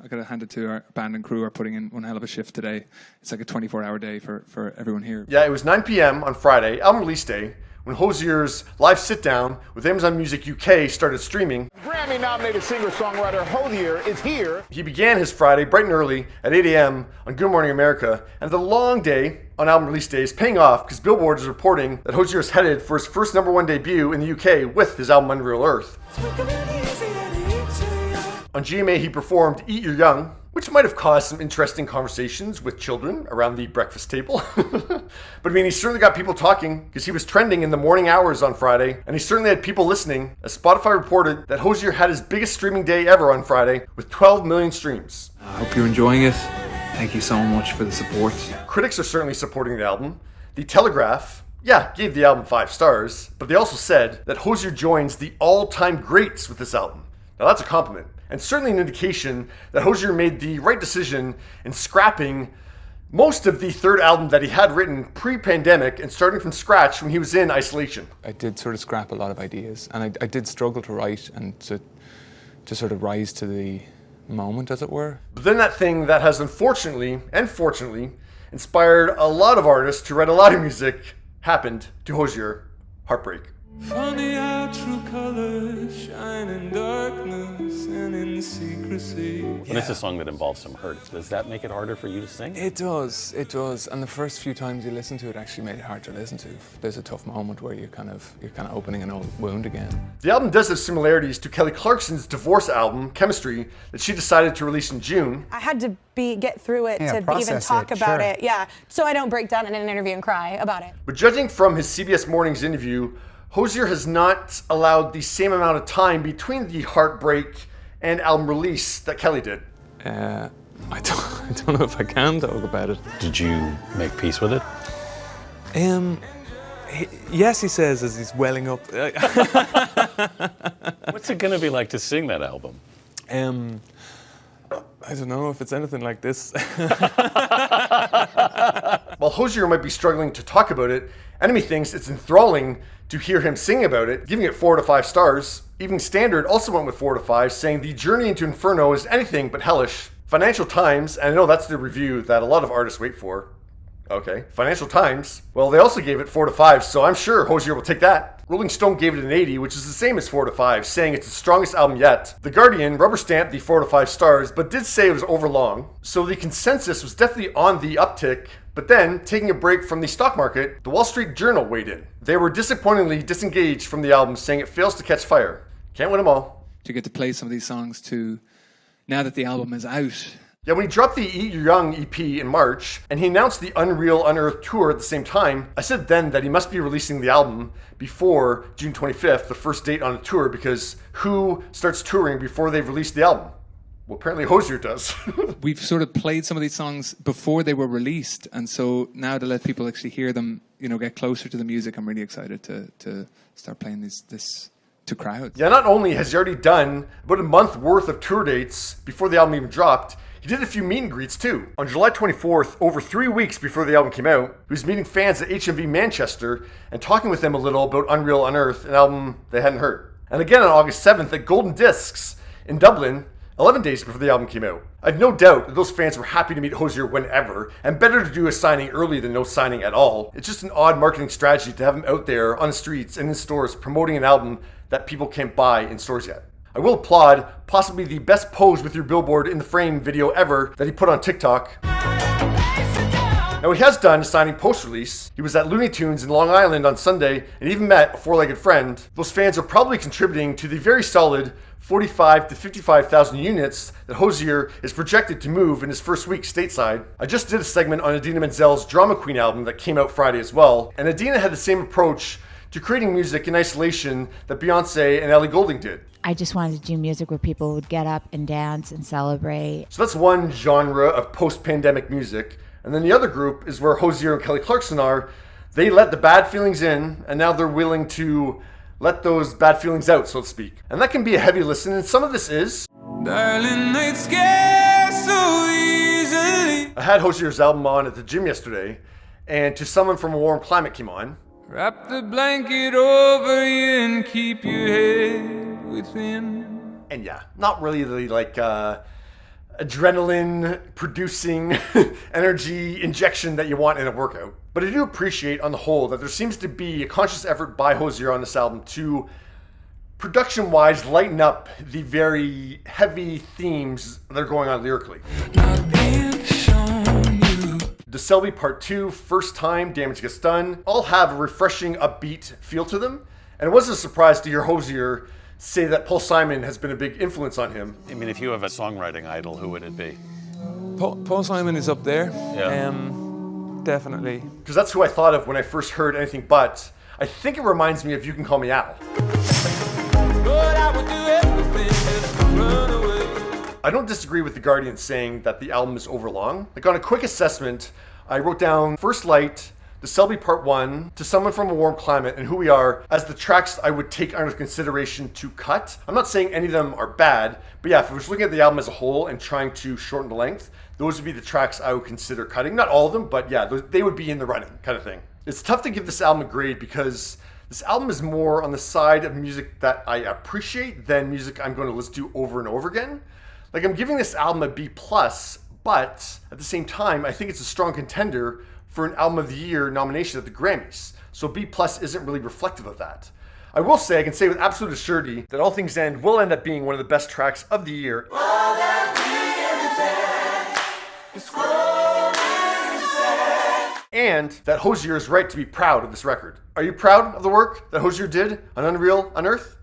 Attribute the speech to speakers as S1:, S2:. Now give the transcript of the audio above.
S1: got to hand it to our band and crew are putting in one hell of a shift today. It's like a 24-hour day for everyone here.
S2: Yeah, it was 9 p.m. on Friday, album release day, when Hozier's live sit-down with Amazon Music UK started streaming.
S3: Grammy-nominated singer-songwriter Hozier is here.
S2: He began his Friday bright and early at 8 a.m. on Good Morning America, and the long day on album release day is paying off because Billboard is reporting that Hozier is headed for his first #1 debut in the UK with his album Unearth. On GMA, he performed Eat Your Young, which might have caused some interesting conversations with children around the breakfast table. But I mean, he certainly got people talking because he was trending in the morning hours on Friday, and he certainly had people listening, as Spotify reported that Hozier had his biggest streaming day ever on Friday with 12 million streams.
S1: I hope you're enjoying it. Thank you so much for the support.
S2: Critics are certainly supporting the album. The Telegraph, gave the album 5 stars, but they also said that Hozier joins the all-time greats with this album. Now that's a compliment, and certainly an indication that Hozier made the right decision in scrapping most of the third album that he had written pre-pandemic and starting from scratch when he was in isolation.
S1: I did sort of scrap a lot of ideas, and I did struggle to write and to sort of rise to the moment, as it were.
S2: But then that thing that has unfortunately and fortunately inspired a lot of artists to write a lot of music happened to Hozier: heartbreak.
S4: Funny how true colors shine in darkness and in secrecy.
S5: When it's a song that involves some hurt, does that make it harder for you to sing?
S1: It does. And the first few times you listen to it actually made it hard to listen to. There's a tough moment where you're kind of opening an old wound again.
S2: The album does have similarities to Kelly Clarkson's divorce album, Chemistry, that she decided to release in June.
S6: I had to get through it to even talk about it. Yeah, so I don't break down in an interview and cry about it.
S2: But judging from his CBS Mornings interview, Hozier has not allowed the same amount of time between the heartbreak and album release that Kelly did.
S1: I don't know if I can talk about it.
S5: Did you make peace with it?
S1: Yes, he says as he's welling up.
S5: What's it going to be like to sing that album?
S1: I don't know if it's anything like this.
S2: While Hozier might be struggling to talk about it, Enemy thinks it's enthralling to hear him sing about it, giving it 4 to 5 stars. Evening Standard also went with 4 to 5, saying the journey into Inferno is anything but hellish. Financial Times, and I know that's the review that a lot of artists wait for. Okay, Financial Times, well, they also gave it 4 to 5, so I'm sure Hozier will take that. Rolling Stone gave it an 80, which is the same as 4 to 5, saying it's the strongest album yet. The Guardian rubber stamped the 4 to 5 stars, but did say it was overlong. So the consensus was definitely on the uptick, but then, taking a break from the stock market, the Wall Street Journal weighed in. They were disappointingly disengaged from the album, saying it fails to catch fire. Can't win them all.
S1: To get to play some of these songs too, now that the album is out.
S2: Yeah, when he dropped the Eat Your Young EP in March, and he announced the Unreal Unearth tour at the same time, I said then that he must be releasing the album before June 25th, the first date on the tour, because who starts touring before they've released the album? Well, apparently Hozier does.
S1: We've sort of played some of these songs before they were released, and so now to let people actually hear them, get closer to the music, I'm really excited to start playing this to crowds.
S2: Yeah, not only has he already done about a month worth of tour dates before the album even dropped, he did a few meet and greets too. On July 24th, over 3 weeks before the album came out, he was meeting fans at HMV Manchester and talking with them a little about Unreal Unearth, an album they hadn't heard. And again on August 7th at Golden Discs in Dublin, 11 days before the album came out. I've no doubt that those fans were happy to meet Hozier whenever, and better to do a signing early than no signing at all. It's just an odd marketing strategy to have him out there on the streets and in stores promoting an album that people can't buy in stores yet. I will applaud possibly the best pose with your billboard in the frame video ever that he put on TikTok. Now he has done a signing post-release. He was at Looney Tunes in Long Island on Sunday and even met a four-legged friend. Those fans are probably contributing to the very solid 45 to 55,000 units that Hozier is projected to move in his first week stateside. I just did a segment on Idina Menzel's Drama Queen album that came out Friday as well, and Idina had the same approach to creating music in isolation that Beyonce and Ellie Goulding did.
S7: I just wanted to do music where people would get up and dance and celebrate.
S2: So that's one genre of post-pandemic music. And then the other group is where Hozier and Kelly Clarkson are. They let the bad feelings in, and now they're willing to let those bad feelings out, so to speak. And that can be a heavy listen, and some of this is.
S4: Darling, I'd scare so easily.
S2: I had Hozier's album on at the gym yesterday, and To Someone from a Warm Climate came on.
S4: Wrap the blanket over you and keep your head within.
S2: And yeah, not really like adrenaline producing energy injection that you want in a workout. But I do appreciate on the whole that there seems to be a conscious effort by Hozier on this album to production-wise lighten up the very heavy themes that are going on lyrically. DeSelby Part 2, First Time, Damage Gets Done, all have a refreshing, upbeat feel to them. And it wasn't a surprise to hear Hozier say that Paul Simon has been a big influence on him.
S5: I mean, if you have a songwriting idol, who would it be?
S1: Paul Simon is up there.
S5: Yeah.
S1: Definitely.
S2: Because that's who I thought of when I first heard Anything But. I think it reminds me of You Can Call Me Al. I don't disagree with The Guardian saying that the album is overlong. Like, on a quick assessment, I wrote down First Light, DeSelby Part 1, To Someone from a Warm Climate, and Who We Are as the tracks I would take under consideration to cut. I'm not saying any of them are bad, but yeah, if I was looking at the album as a whole and trying to shorten the length, those would be the tracks I would consider cutting. Not all of them, but yeah, they would be in the running kind of thing. It's tough to give this album a grade because this album is more on the side of music that I appreciate than music I'm going to listen to over and over again. Like, I'm giving this album a B+, but at the same time, I think it's a strong contender for an Album of the Year nomination at the Grammys. So B+ isn't really reflective of that. I will say, I can say with absolute surety that All Things End will end up being one of the best tracks of the year. And that Hozier is right to be proud of this record. Are you proud of the work that Hozier did on Unearth?